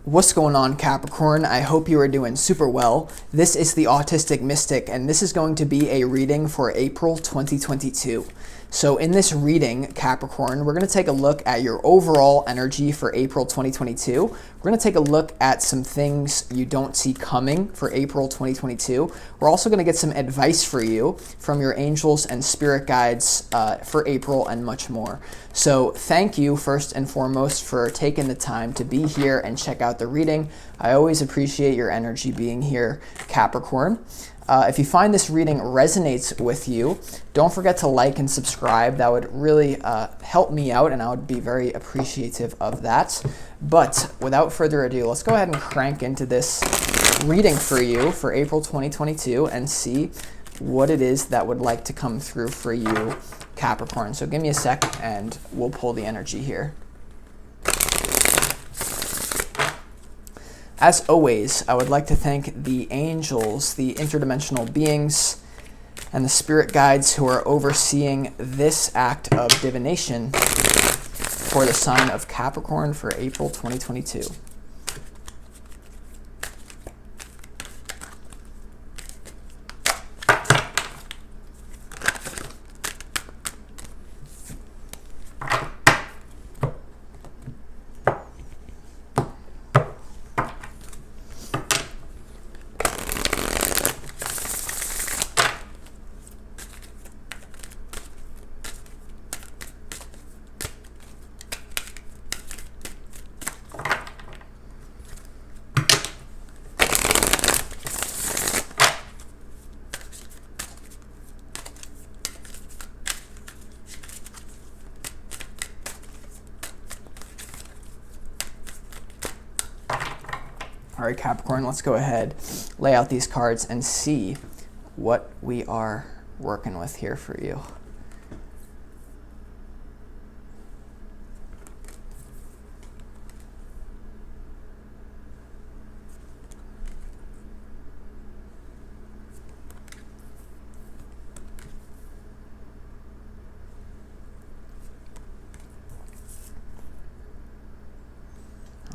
What's going on, Capricorn? I hope you are doing super well. This is the Autistic Mystic, and this is going to be a reading for April 2022. So in this reading, Capricorn, we're going to take a look at your overall energy for April 2022. We're going to take a look at some things you don't see coming for April 2022. We're also going to get some advice for you from your angels and spirit guides for April and much more. So thank you first and foremost for taking the time to be here and check out the reading. I always appreciate your energy being here, Capricorn. If you find this reading resonates with you, don't forget to like and subscribe. That would really help me out, and I would be very appreciative of that. But without further ado, let's go ahead and crank into this reading for you for April 2022 and see what it is that would like to come through for you, Capricorn. So give me a sec and we'll pull the energy here. As always, I would like to thank the angels, the interdimensional beings, and the spirit guides who are overseeing this act of divination for the sign of Capricorn for April 2022. All right, Capricorn, let's go ahead, lay out these cards and see what we are working with here for you.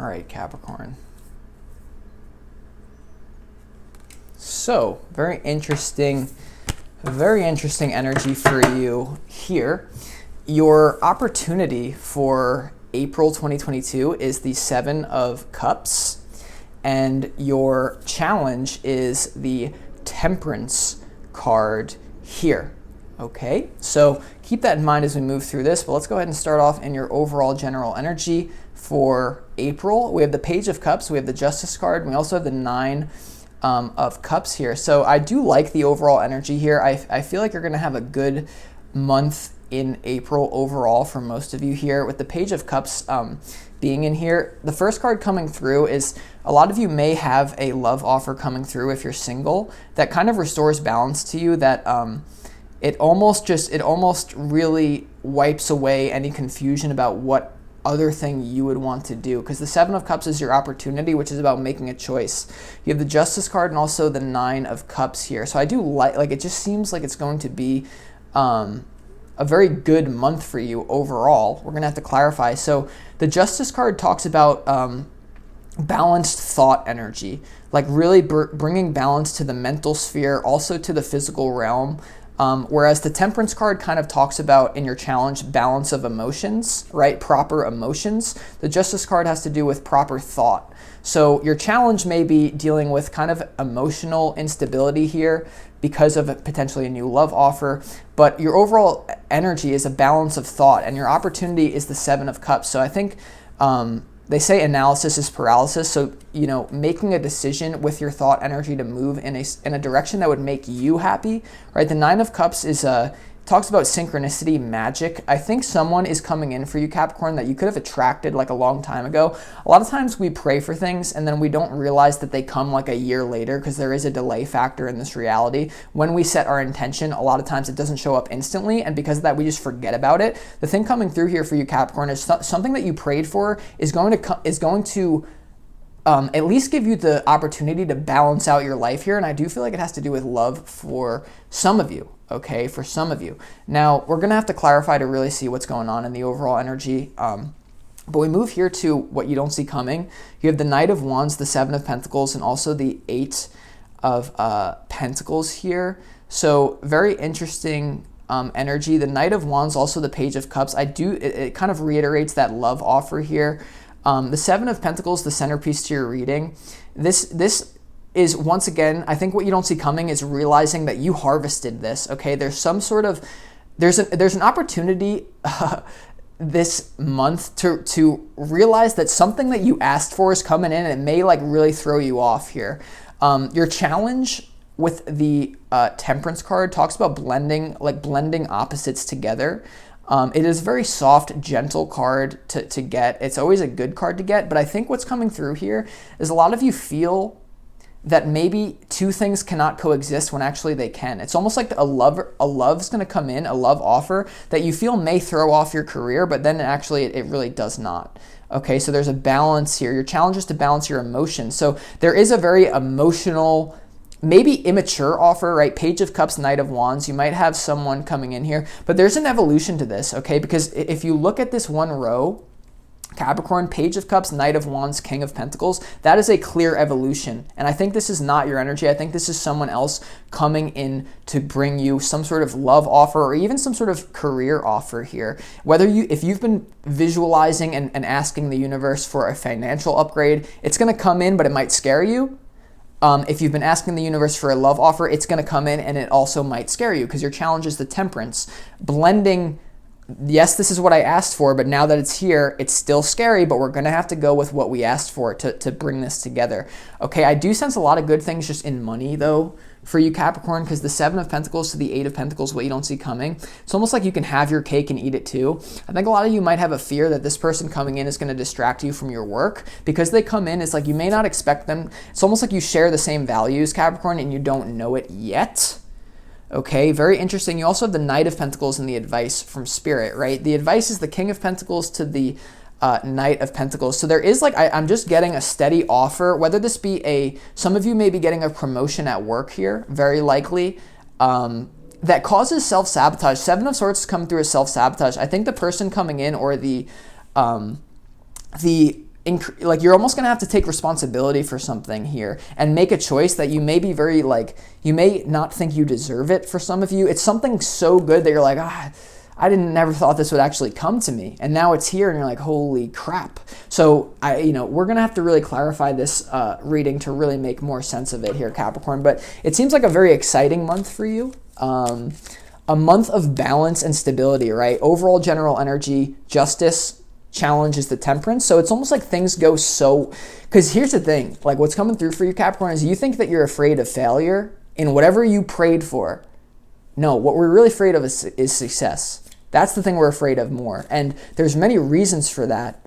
All right, Capricorn. So, very interesting energy for you here. Your opportunity for April 2022 is the Seven of Cups, and your challenge is the Temperance card here. Okay, so keep that in mind as we move through this, but let's go ahead and start off in your overall general energy for April. We have the Page of Cups, we have the Justice card, and we also have the Nine of Cups here. So I do like the overall energy here. I feel like you're going to have a good month in April overall for most of you here. With the Page of Cups being in here, the first card coming through is a lot of you may have a love offer coming through if you're single that kind of restores balance to you, that it almost really wipes away any confusion about what other thing you would want to do, because the Seven of Cups is your opportunity, which is about making a choice. You have the Justice card and also the Nine of Cups here. So I do like it just seems like it's going to be a very good month for you overall. We're going to have to clarify. So the Justice card talks about balanced thought energy, like really bringing balance to the mental sphere, also to the physical realm. Whereas the Temperance card kind of talks about, in your challenge, balance of emotions, right? Proper emotions. The Justice card has to do with proper thought. So your challenge may be dealing with kind of emotional instability here because of potentially a new love offer, but your overall energy is a balance of thought, and your opportunity is the Seven of Cups. So I think they say analysis is paralysis. So, you know, making a decision with your thought energy to move in a direction that would make you happy, right? The Nine of Cups is talks about synchronicity, magic. I think someone is coming in for you, Capricorn, that you could have attracted like a long time ago. A lot of times we pray for things and then we don't realize that they come like a year later, because there is a delay factor in this reality. When we set our intention, a lot of times it doesn't show up instantly, and because of that we just forget about it. The thing coming through here for you, Capricorn, is something that you prayed for is going to at least give you the opportunity to balance out your life here. And I do feel like it has to do with love for some of you, okay? For some of you. Now, we're going to have to clarify to really see what's going on in the overall energy. But we move here to what you don't see coming. You have the Knight of Wands, the Seven of Pentacles, and also the Eight of Pentacles here. So very interesting energy. The Knight of Wands, also the Page of Cups. It kind of reiterates that love offer here. The Seven of Pentacles, the centerpiece to your reading. This is, once again, I think what you don't see coming is realizing that you harvested this. Okay, there's some sort of there's an opportunity this month to realize that something that you asked for is coming in, and it may like really throw you off here. Your challenge with the Temperance card talks about blending opposites together. It is a very soft, gentle card to get. It's always a good card to get, but I think what's coming through here is a lot of you feel that maybe two things cannot coexist when actually they can. It's almost like a love's going to come in, a love offer that you feel may throw off your career, but then actually it really does not. Okay, so there's a balance here. Your challenge is to balance your emotions. So there is a very emotional, maybe immature offer, right? Page of Cups, Knight of Wands. You might have someone coming in here, but there's an evolution to this, okay? Because if you look at this one row, Capricorn, Page of Cups, Knight of Wands, King of Pentacles, that is a clear evolution. And I think this is not your energy. I think this is someone else coming in to bring you some sort of love offer or even some sort of career offer here. If you've been visualizing and asking the universe for a financial upgrade, it's going to come in, but it might scare you. If you've been asking the universe for a love offer, it's going to come in and it also might scare you because your challenge is the Temperance. Blending, yes, this is what I asked for, but now that it's here, it's still scary, but we're going to have to go with what we asked for to bring this together. Okay, I do sense a lot of good things just in money, though, for you, Capricorn, because the Seven of Pentacles to the Eight of Pentacles, what you don't see coming, it's almost like you can have your cake and eat it too. I think a lot of you might have a fear that this person coming in is going to distract you from your work. Because they come in, it's like you may not expect them. It's almost like you share the same values, Capricorn, and you don't know it yet. Okay, very interesting. You also have the Knight of Pentacles and the advice from Spirit, right? The advice is the King of Pentacles to the Knight of Pentacles. So there is I'm just getting a steady offer, whether this be some of you may be getting a promotion at work here, very likely, that causes self-sabotage. Seven of Swords come through as self-sabotage. I think the person coming in or you're almost going to have to take responsibility for something here and make a choice that you may be you may not think you deserve it. For some of you, it's something so good that you're like, I never thought this would actually come to me. And now it's here and you're like, holy crap. So we're going to have to really clarify this reading to really make more sense of it here, Capricorn. But it seems like a very exciting month for you. A month of balance and stability, right? Overall general energy, justice, challenge is the Temperance. So it's almost like things go because here's the thing, like what's coming through for you, Capricorn, is you think that you're afraid of failure in whatever you prayed for. No, what we're really afraid of is success. That's the thing we're afraid of more. And there's many reasons for that,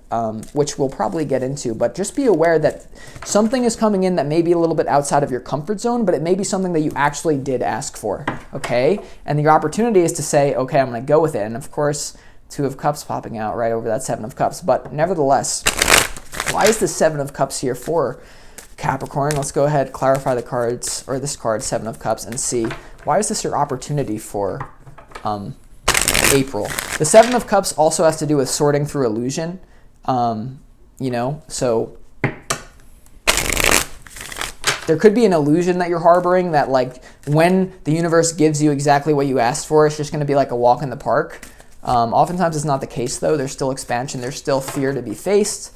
which we'll probably get into, but just be aware that something is coming in that may be a little bit outside of your comfort zone, but it may be something that you actually did ask for, okay? And your opportunity is to say, okay, I'm gonna go with it. And of course, Two of Cups popping out right over that Seven of Cups. But nevertheless, why is the Seven of Cups here for Capricorn? Let's go ahead, clarify the cards, or this card, Seven of Cups, and see. Why is this your opportunity for April? The Seven of Cups also has to do with sorting through illusion. So there could be an illusion that you're harboring that when the universe gives you exactly what you asked for, it's just going to be like a walk in the park. Oftentimes it's not the case though. There's still expansion. There's still fear to be faced.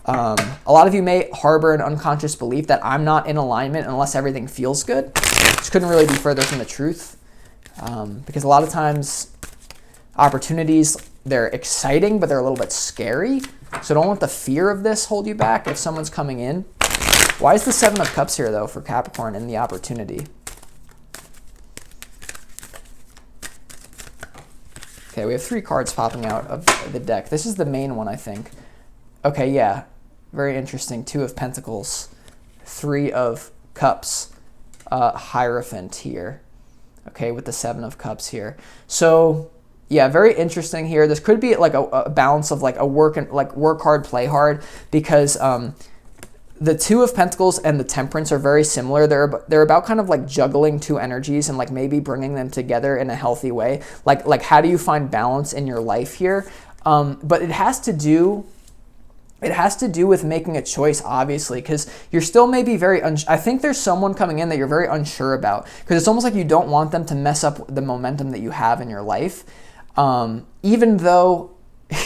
A lot of you may harbor an unconscious belief that I'm not in alignment unless everything feels good, which couldn't really be further from the truth. Because a lot of times opportunities, they're exciting, but they're a little bit scary. So don't let the fear of this hold you back if someone's coming in. Why is the Seven of Cups here though for Capricorn in the opportunity? Okay, we have three cards popping out of the deck. This is the main one, I think. Okay, yeah, very interesting. Two of Pentacles, Three of Cups, Hierophant here. Okay, with the Seven of Cups here. So, yeah, very interesting here. This could be like a balance of like a work hard, play hard, because the Two of Pentacles and the Temperance are very similar. They're about kind of like juggling two energies and like maybe bringing them together in a healthy way. Like how do you find balance in your life here? But it has to do It has to do with making a choice, obviously, because you're still maybe very I think there's someone coming in that you're very unsure about, because it's almost like you don't want them to mess up the momentum that you have in your life, even though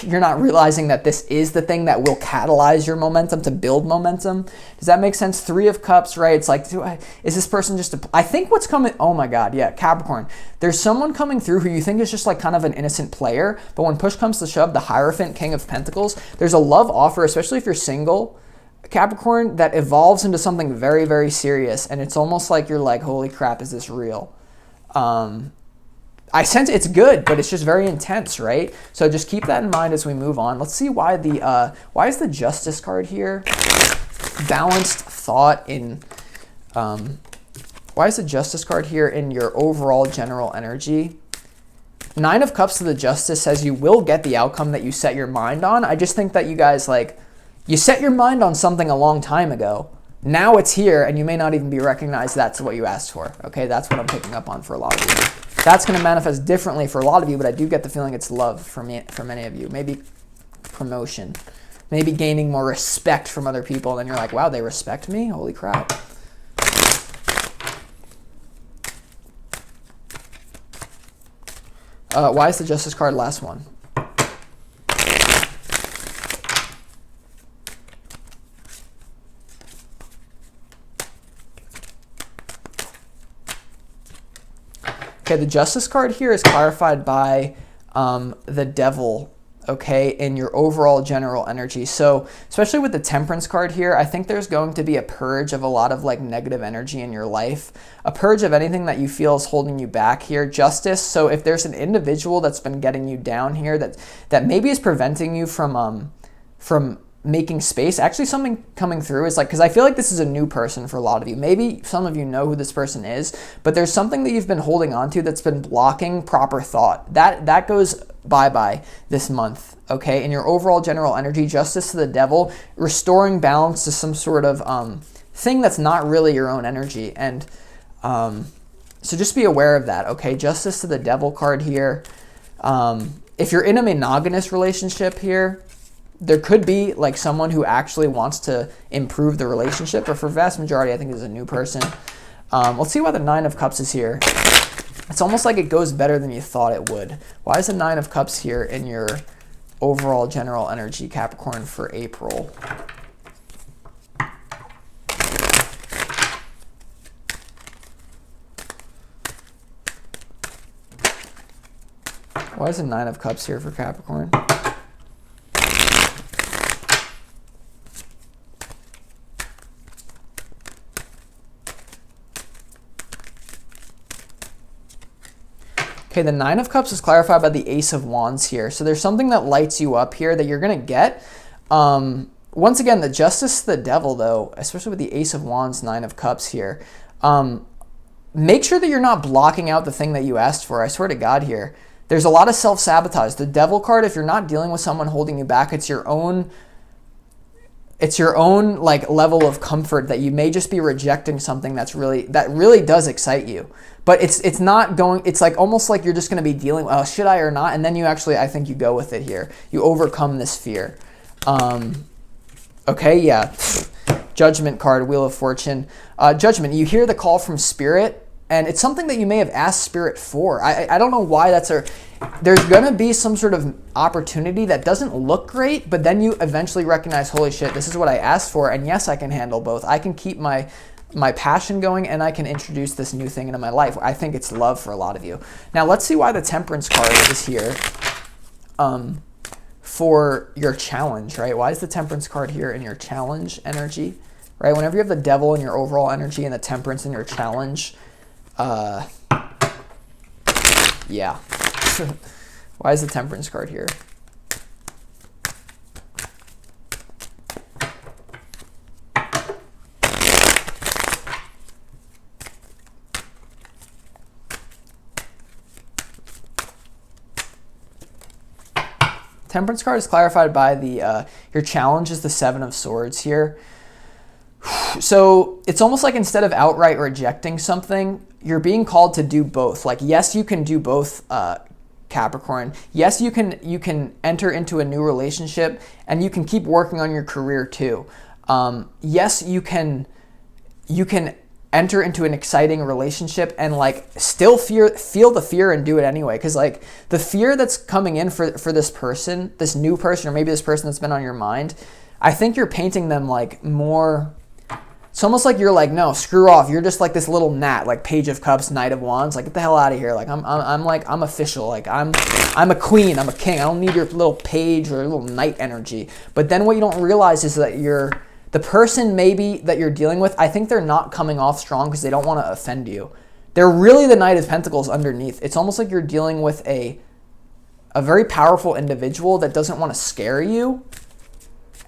you're not realizing that this is the thing that will catalyze your momentum to build momentum. Does that make sense? 3 of Cups, right? It's like, is this person just I think what's coming, oh my God, yeah, Capricorn. There's someone coming through who you think is just like kind of an innocent player, but when push comes to shove, the Hierophant, King of Pentacles, there's a love offer, especially if you're single, Capricorn, that evolves into something very, very serious. And it's almost like you're like, holy crap, is this real? I sense it's good, but it's just very intense, right? So just keep that in mind as we move on. Let's see why why is the Justice card here? Balanced thought in, why is the Justice card here in your overall general energy? 9 of Cups to the Justice says you will get the outcome that you set your mind on. I just think that you guys, like, you set your mind on something a long time ago. Now it's here, and you may not even be recognized that's what you asked for, okay? That's what I'm picking up on for a lot of you. That's going to manifest differently for a lot of you, but I do get the feeling it's love for many of you. Maybe promotion. Maybe gaining more respect from other people, and then you're like, wow, they respect me? Holy crap. Why is the Justice card last one? Okay, the Justice card here is clarified by the Devil, okay, in your overall general energy. So especially with the Temperance card here, I think there's going to be a purge of a lot of like negative energy in your life, a purge of anything that you feel is holding you back here. Justice, so if there's an individual that's been getting you down here that maybe is preventing you from making space, actually something coming through is like, because I feel like this is a new person for a lot of you. Maybe some of you know who this person is, but there's something that you've been holding on to that's been blocking proper thought. That goes bye-bye this month, okay? In your overall general energy, Justice to the Devil, restoring balance to some sort of thing that's not really your own energy. And so just be aware of that, okay? Justice to the Devil card here. If you're in a monogamous relationship here, there could be like someone who actually wants to improve the relationship, but for vast majority, I think this is a new person. Let's see why the 9 of Cups is here. It's almost like it goes better than you thought it would. Why is the 9 of Cups here in your overall general energy, Capricorn, for April? Why is the 9 of Cups here for Capricorn? Okay, the 9 of Cups is clarified by the Ace of Wands here. So there's something that lights you up here that you're going to get. Once again, the Justice to the Devil, though, especially with the Ace of Wands, 9 of Cups here, make sure that you're not blocking out the thing that you asked for. I swear to God here. There's a lot of self-sabotage. The Devil card, if you're not dealing with someone holding you back, it's your own like level of comfort that you may just be rejecting something that really does excite you. But it's not going, it's like almost like you're just going to be dealing with, oh, should I or not? And then you actually, I think you go with it here. You overcome this fear. Okay, yeah. Judgment card, Wheel of Fortune. Judgment, you hear the call from Spirit, and it's something that you may have asked Spirit for. I don't know why there's going to be some sort of opportunity that doesn't look great, but then you eventually recognize, holy shit, this is what I asked for, and yes, I can handle both. I can keep my passion going, and I can introduce this new thing into my life. I think it's love for a lot of you. Now, let's see why the Temperance card is here for your challenge, right? Why is the Temperance card here in your challenge energy, right? Whenever you have the Devil in your overall energy and the Temperance in your challenge, yeah. Why is the Temperance card here? Temperance card is clarified by the your challenge is the 7 of Swords here. So it's almost like instead of outright rejecting something, you're being called to do both. Like, yes, you can do both Capricorn. Yes, you can enter into a new relationship, and you can keep working on your career too. Yes, you can enter into an exciting relationship and like still feel the fear and do it anyway, because like the fear that's coming in for this person, this new person, or maybe this person that's been on your mind, I think you're painting them like more. It's almost like you're like, no, screw off. You're just like this little gnat, like Page of Cups, Knight of Wands. Like, get the hell out of here. Like, I'm official. Like, I'm a queen. I'm a king. I don't need your little page or little knight energy. But then what you don't realize is that the person maybe that you're dealing with, I think they're not coming off strong because they don't want to offend you. They're really the Knight of Pentacles underneath. It's almost like you're dealing with a very powerful individual that doesn't want to scare you,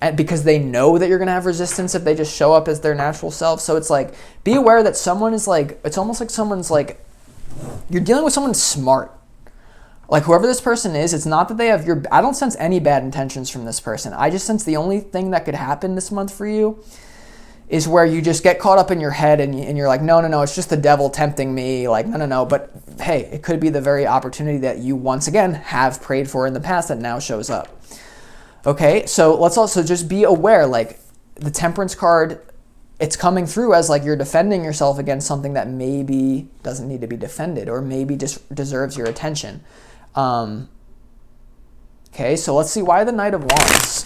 and because they know that you're going to have resistance if they just show up as their natural self. So it's like, be aware that someone is like, it's almost like someone's like, you're dealing with someone smart. Like whoever this person is, it's not that they have I don't sense any bad intentions from this person. I just sense the only thing that could happen this month for you is where you just get caught up in your head and you're like, no, it's just the devil tempting me. Like, no. But hey, it could be the very opportunity that you once again have prayed for in the past that now shows up. Okay, so let's also just be aware, like the Temperance card, it's coming through as like you're defending yourself against something that maybe doesn't need to be defended or maybe just deserves your attention. Okay, so let's see, why the Knight of Wands?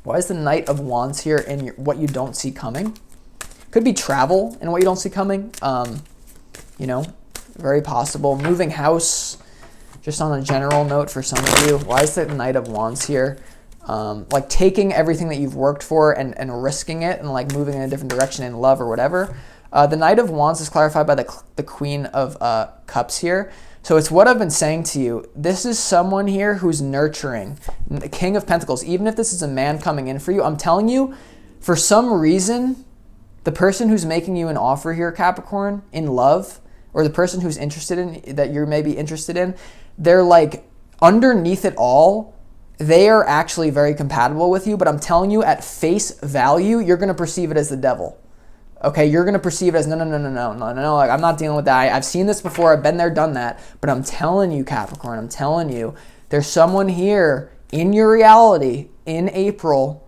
Why is the Knight of Wands here in what you don't see coming? Could be travel and what you don't see coming. Very possible. Moving house. Just on a general note for some of you, why is the Knight of Wands here? Like taking everything that you've worked for and risking it and like moving in a different direction in love or whatever. The Knight of Wands is clarified by the Queen of Cups here. So it's what I've been saying to you. This is someone here who's nurturing. The King of Pentacles, even if this is a man coming in for you, I'm telling you, for some reason, the person who's making you an offer here, Capricorn, in love, or the person who's interested in, that you're maybe interested in, they're like, underneath it all, they are actually very compatible with you, but I'm telling you, at face value, you're going to perceive it as the devil. Okay, you're going to perceive it as, no, like, I'm not dealing with that. I've seen this before. I've been there, done that. But I'm telling you, Capricorn, I'm telling you, there's someone here in your reality in April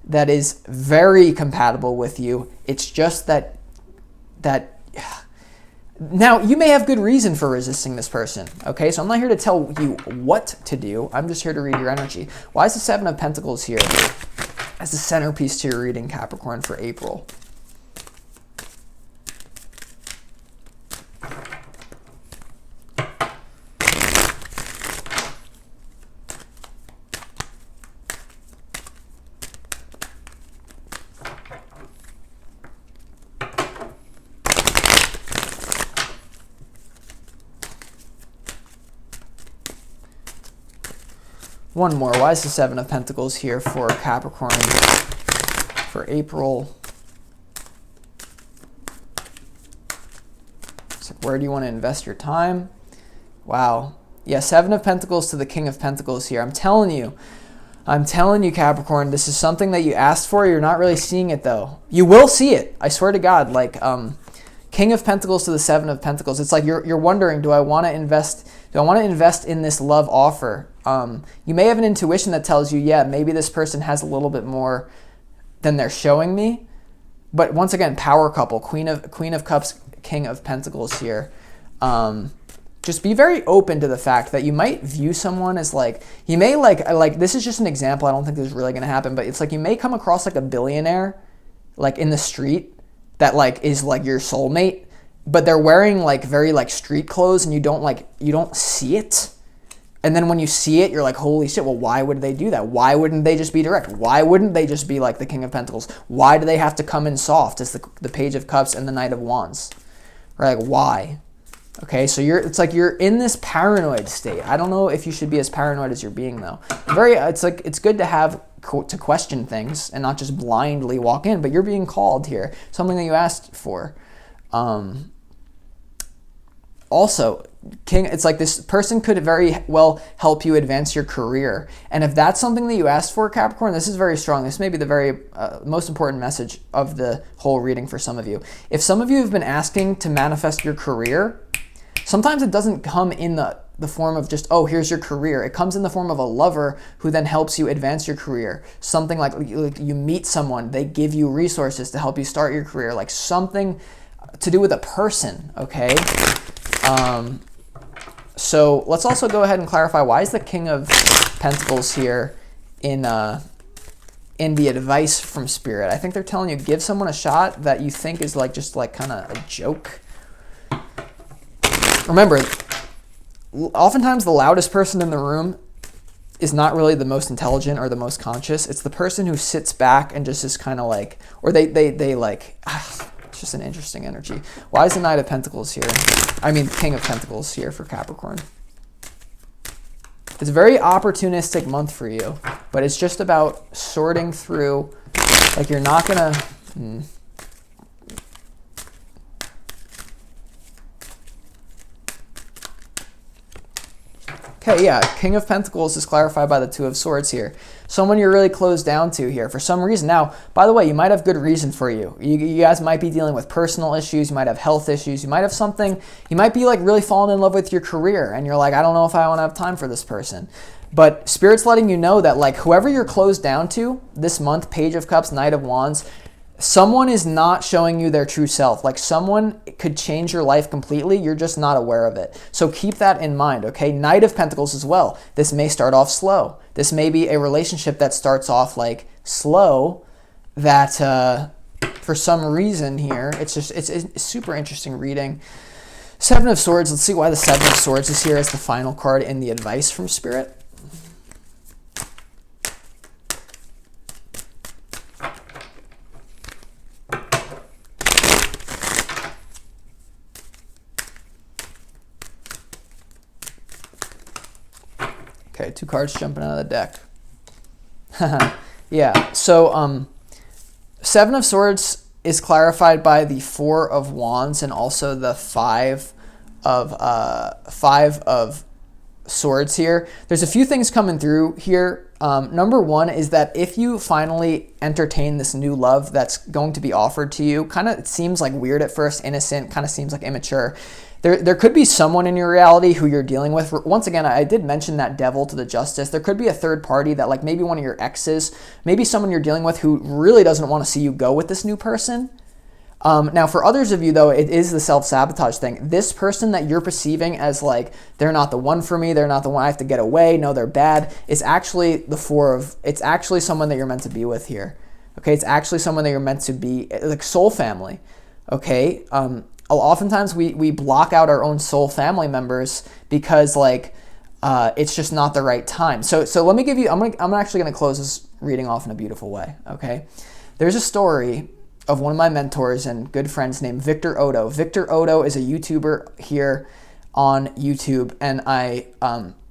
that is very compatible with you. It's just that now, you may have good reason for resisting this person, okay? So I'm not here to tell you what to do. I'm just here to read your energy. Why is the Seven of Pentacles here as the centerpiece to your reading, Capricorn, for April? One more. Why is the Seven of Pentacles here for Capricorn for April? It's like, where do you want to invest your time? Wow. Yeah, Seven of Pentacles to the King of Pentacles here. I'm telling you, Capricorn, this is something that you asked for. You're not really seeing it, though. You will see it. I swear to God. Like, King of Pentacles to the Seven of Pentacles. It's like you're wondering, do I want to invest in this love offer? You may have an intuition that tells you, yeah, maybe this person has a little bit more than they're showing me. But once again, power couple, Queen of Cups, King of Pentacles here. Just be very open to the fact that you might view someone as like, you may like this is just an example. I don't think this is really going to happen, but it's like you may come across like a billionaire, like in the street, that like is like your soulmate, but they're wearing like very like street clothes and you don't see it. And then when you see it, you're like, holy shit, well, why would they do that? Why wouldn't they just be direct? Why wouldn't they just be like the King of Pentacles? Why do they have to come in soft as the Page of Cups and the Knight of Wands? Right? Like, why? Okay, so it's like you're in this paranoid state. I don't know if you should be as paranoid as you're being, though. It's good to have to question things and not just blindly walk in, but you're being called here, something that you asked for. Also, it's like this person could very well help you advance your career. And if that's something that you asked for, Capricorn, this is very strong. This may be the very most important message of the whole reading for some of you. If some of you have been asking to manifest your career, sometimes it doesn't come in the the form of just, oh, here's your career. It comes in the form of a lover who then helps you advance your career. Something like you meet someone, they give you resources to help you start your career, like something to do with a person, okay? So let's also go ahead and clarify, why is the King of Pentacles here in the advice from Spirit? I think they're telling you, give someone a shot that you think is like just like kind of a joke. Remember, oftentimes the loudest person in the room is not really the most intelligent or the most conscious. It's the person who sits back and just is kind of like, or they like, it's just an interesting energy. Why is the Knight of Pentacles here? I mean, King of Pentacles here for Capricorn. It's a very opportunistic month for you, but it's just about sorting through, like you're not gonna, Okay, yeah, King of Pentacles is clarified by the Two of Swords here. Someone you're really closed down to here for some reason. Now, by the way, you might have good reason for you. You guys might be dealing with personal issues. You might have health issues. You might have something. You might be like really falling in love with your career. And you're like, I don't know if I want to have time for this person. But Spirit's letting you know that like whoever you're closed down to this month, Page of Cups, Knight of Wands, someone is not showing you their true self. Like someone could change your life completely. You're just not aware of it. So keep that in mind, okay? Knight of Pentacles as well. This may start off slow. This may be a relationship that starts off like slow that for some reason here, it's a super interesting reading. Seven of Swords. Let's see why the Seven of Swords is here as the final card in the advice from Spirit. Okay, two cards jumping out of the deck. Yeah, so Seven of Swords is clarified by the Four of Wands and also the Five of Swords here. There's a few things coming through here. Number one is that if you finally entertain this new love that's going to be offered to you, kind of it seems like weird at first, innocent, kind of seems like immature. There could be someone in your reality who you're dealing with. Once again, I did mention that Devil to the Justice. There could be a third party that like maybe one of your exes, maybe someone you're dealing with who really doesn't want to see you go with this new person. Now, for others of you, though, it is the self-sabotage thing. This person that you're perceiving as like, they're not the one for me, they're not the one, I have to get away, no, they're bad, is actually it's actually someone that you're meant to be with here. Okay, it's actually someone that you're meant to be, like soul family. Okay, oftentimes we block out our own soul family members because like it's just not the right time. So let me give you, I'm actually gonna close this reading off in a beautiful way, okay? There's a story of one of my mentors and good friends named Victor Odo. Victor Odo is a YouTuber here on YouTube, and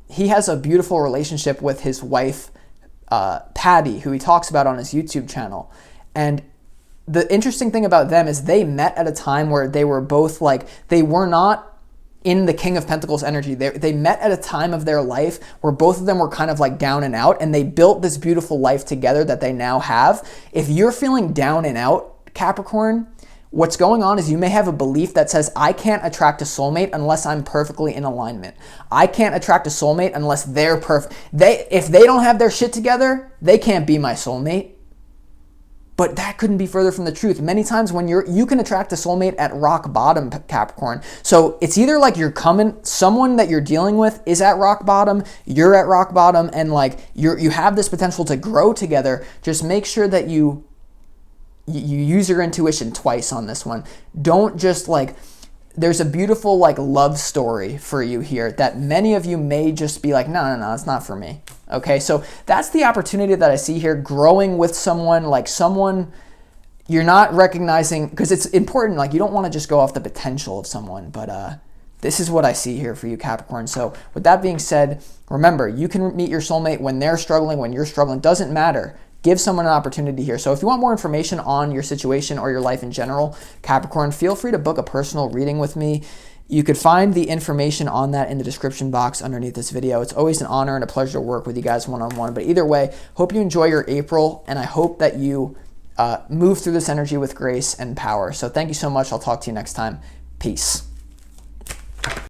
he has a beautiful relationship with his wife, Patty, who he talks about on his YouTube channel. And the interesting thing about them is they met at a time where they were both like, they were not in the King of Pentacles energy. They met at a time of their life where both of them were kind of like down and out, and they built this beautiful life together that they now have. If you're feeling down and out, Capricorn, what's going on is you may have a belief that says, I can't attract a soulmate unless I'm perfectly in alignment. I can't attract a soulmate unless they're perfect. If they don't have their shit together, they can't be my soulmate. But that couldn't be further from the truth. Many times when you can attract a soulmate at rock bottom, Capricorn. So it's either like someone that you're dealing with is at rock bottom, you're at rock bottom, and like you have this potential to grow together. Just make sure that you use your intuition twice on this one. Don't just like, there's a beautiful like love story for you here that many of you may just be like, no, it's not for me. Okay, so that's the opportunity that I see here, growing with someone, like someone you're not recognizing, because it's important, like you don't want to just go off the potential of someone, but this is what I see here for you, Capricorn. So with that being said, remember, you can meet your soulmate when they're struggling, when you're struggling, doesn't matter. Give someone an opportunity here. So if you want more information on your situation or your life in general, Capricorn, feel free to book a personal reading with me. You could find the information on that in the description box underneath this video. It's always an honor and a pleasure to work with you guys one-on-one. But either way, hope you enjoy your April, and I hope that you move through this energy with grace and power. So thank you so much. I'll talk to you next time. Peace.